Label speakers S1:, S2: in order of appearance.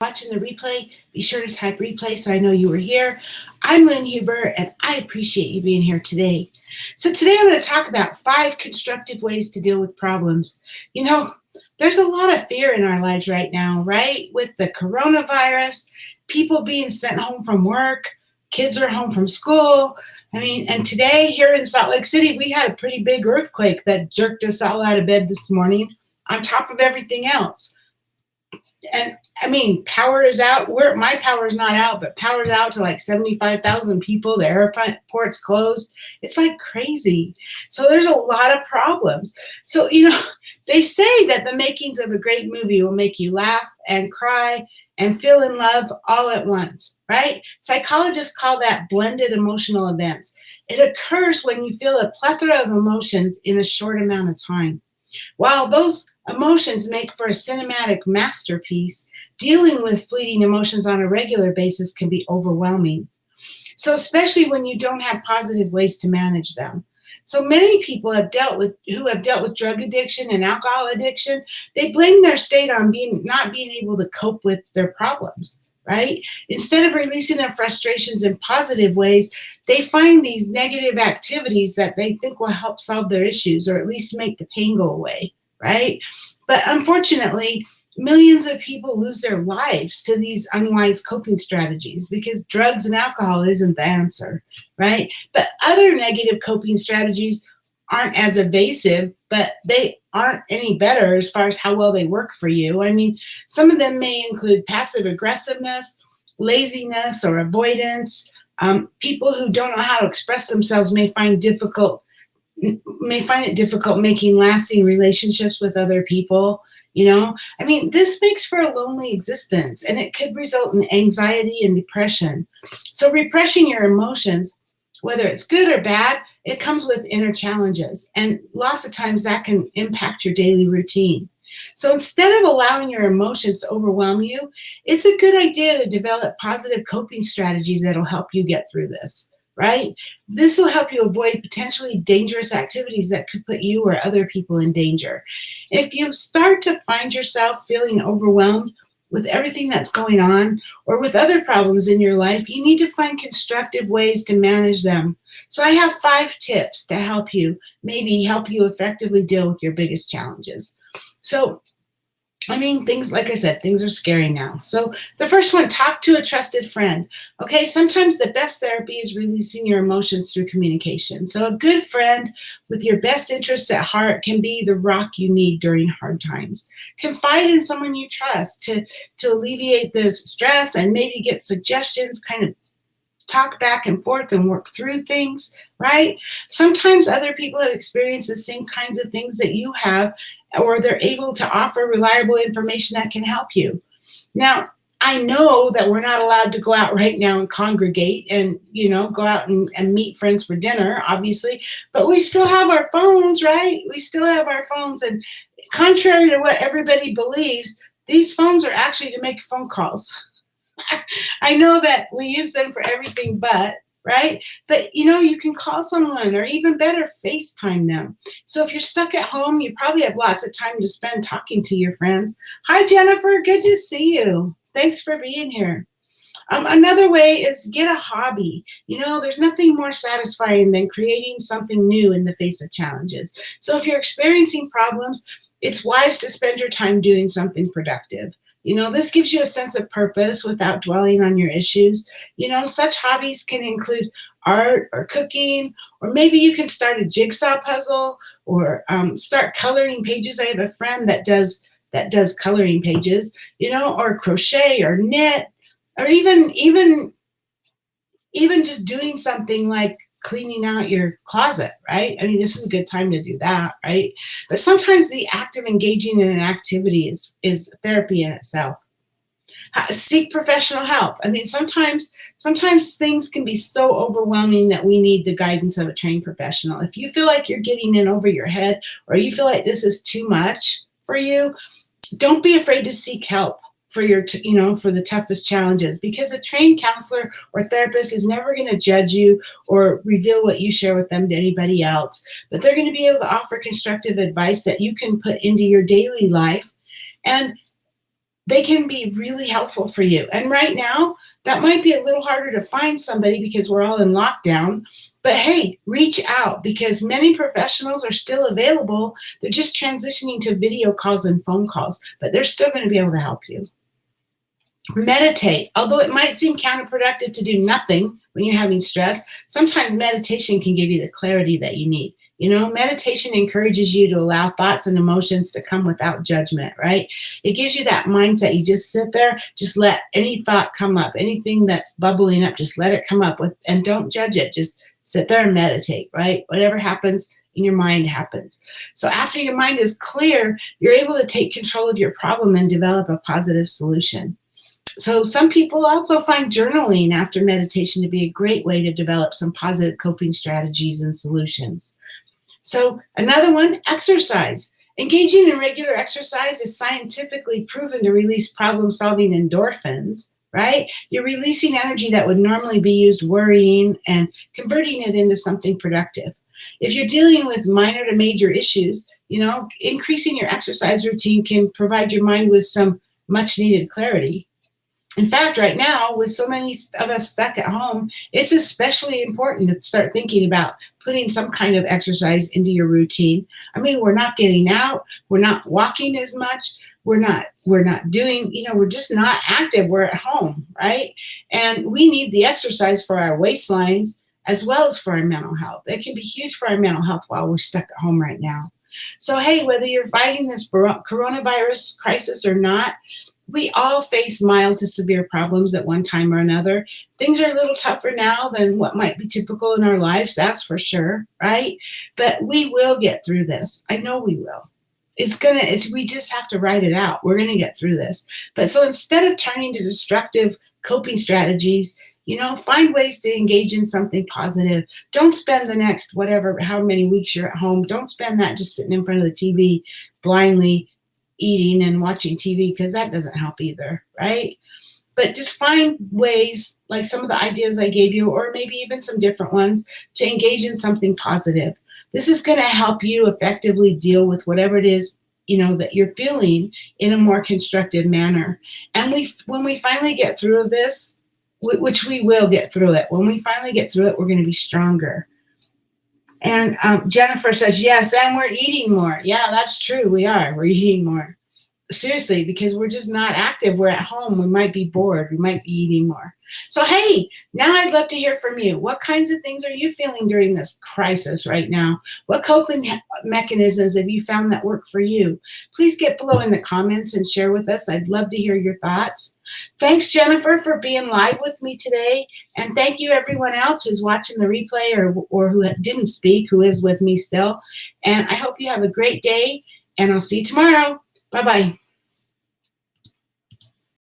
S1: watching the replay, be sure to type replay so I know you were here. I'm Lynn Huber, and I appreciate you being here today. So today I'm going to talk about 5 constructive ways to deal with problems. There's a lot of fear in our lives right now, right? With the coronavirus, people being sent home from work, kids are home from school. And today here in Salt Lake City, we had a pretty big earthquake that jerked us all out of bed this morning on top of everything else. And power is out. My power is not out, but power's out to like 75,000 people. The airport's closed. It's like crazy. So there's a lot of problems. So, they say that the makings of a great movie will make you laugh and cry and feel in love all at once, right? Psychologists call that blended emotional events. It occurs when you feel a plethora of emotions in a short amount of time. While those emotions make for a cinematic masterpiece, dealing with fleeting emotions on a regular basis can be overwhelming. So especially when you don't have positive ways to manage them. So many people who have dealt with drug addiction and alcohol addiction, they blame their state on not being able to cope with their problems, right? Instead of releasing their frustrations in positive ways, they find these negative activities that they think will help solve their issues or at least make the pain go away, right? But unfortunately, millions of people lose their lives to these unwise coping strategies because drugs and alcohol isn't the answer, right? But other negative coping strategies aren't as evasive, but they aren't any better as far as how well they work for you. Some of them may include passive aggressiveness, laziness, or avoidance. People who don't know how to express themselves may find it difficult making lasting relationships with other people. This makes for a lonely existence, and it could result in anxiety and depression. So repressing your emotions, whether it's good or bad, it comes with inner challenges, and lots of times that can impact your daily routine. So instead of allowing your emotions to overwhelm you, it's a good idea to develop positive coping strategies that'll help you get through this, right? This will help you avoid potentially dangerous activities that could put you or other people in danger. If you start to find yourself feeling overwhelmed with everything that's going on or with other problems in your life, you need to find constructive ways to manage them. So I have 5 tips to help you effectively deal with your biggest challenges. So things, like I said, things are scary now. So the first one, talk to a trusted friend. Okay, sometimes the best therapy is releasing your emotions through communication. So a good friend with your best interests at heart can be the rock you need during hard times. Confide in someone you trust to alleviate this stress and maybe get suggestions, kind of talk back and forth and work through things, right? Sometimes other people have experienced the same kinds of things that you have, or they're able to offer reliable information that can help you. Now, I know that we're not allowed to go out right now and congregate and, go out and meet friends for dinner, obviously, but we still have our phones, right? We still have our phones. And contrary to what everybody believes, these phones are actually to make phone calls. I know that we use them for everything but, right? But, you can call someone or even better, FaceTime them. So if you're stuck at home, you probably have lots of time to spend talking to your friends. Hi, Jennifer. Good to see you. Thanks for being here. Another way is get a hobby. There's nothing more satisfying than creating something new in the face of challenges. So if you're experiencing problems, it's wise to spend your time doing something productive. This gives you a sense of purpose without dwelling on your issues. Such hobbies can include art or cooking, or maybe you can start a jigsaw puzzle or start coloring pages. I have a friend that does coloring pages, or crochet or knit, or even just doing something like cleaning out your closet, right? This is a good time to do that, right? But sometimes the act of engaging in an activity is therapy in itself. Seek professional help. Sometimes things can be so overwhelming that we need the guidance of a trained professional. If you feel like you're getting in over your head, or you feel like this is too much for you, don't be afraid to seek help for the toughest challenges, because a trained counselor or therapist is never going to judge you or reveal what you share with them to anybody else, but they're going to be able to offer constructive advice that you can put into your daily life. And they can be really helpful for you. And right now, that might be a little harder to find somebody because we're all in lockdown. But hey, reach out because many professionals are still available. They're just transitioning to video calls and phone calls, but they're still going to be able to help you. Meditate. Although it might seem counterproductive to do nothing when you're having stress, sometimes meditation can give you the clarity that you need. Meditation encourages you to allow thoughts and emotions to come without judgment, right? It gives you that mindset. You just sit there, just let any thought come up, anything that's bubbling up, just let it come up with, and don't judge it. Just sit there and meditate, right? Whatever happens in your mind happens. So after your mind is clear, you're able to take control of your problem and develop a positive solution. So some people also find journaling after meditation to be a great way to develop some positive coping strategies and solutions. So another one, exercise. Engaging in regular exercise is scientifically proven to release problem-solving endorphins, right? You're releasing energy that would normally be used worrying and converting it into something productive. If you're dealing with minor to major issues, increasing your exercise routine can provide your mind with some much-needed clarity. In fact, right now, with so many of us stuck at home, it's especially important to start thinking about putting some kind of exercise into your routine. I mean, we're not getting out. We're not walking as much. We're not doing, we're just not active. We're at home, right? And we need the exercise for our waistlines as well as for our mental health. It can be huge for our mental health while we're stuck at home right now. So, hey, whether you're fighting this coronavirus crisis or not, we all face mild to severe problems at one time or another. Things are a little tougher now than what might be typical in our lives, that's for sure, right? But we will get through this. I know we will. We just have to write it out. We're going to get through this. But so instead of turning to destructive coping strategies, find ways to engage in something positive. Don't spend the next how many weeks you're at home. Don't spend that just sitting in front of the TV blindly eating and watching TV, because that doesn't help either, right? But just find ways, like some of the ideas I gave you, or maybe even some different ones, to engage in something positive. This is going to help you effectively deal with whatever it is, that you're feeling in a more constructive manner. And when we finally get through this, which we will get through it, when we finally get through it, we're going to be stronger. And Jennifer says, yes, and we're eating more. Yeah, that's true. We are. We're eating more. Seriously, because we're just not active. We're at home. We might be bored. We might be eating more. So, hey, now I'd love to hear from you. What kinds of things are you feeling during this crisis right now? What coping mechanisms have you found that work for you? Please get below in the comments and share with us. I'd love to hear your thoughts. Thanks, Jennifer, for being live with me today. And thank you, everyone else who's watching the replay or who didn't speak, who is with me still. And I hope you have a great day, and I'll see you tomorrow. Bye-bye.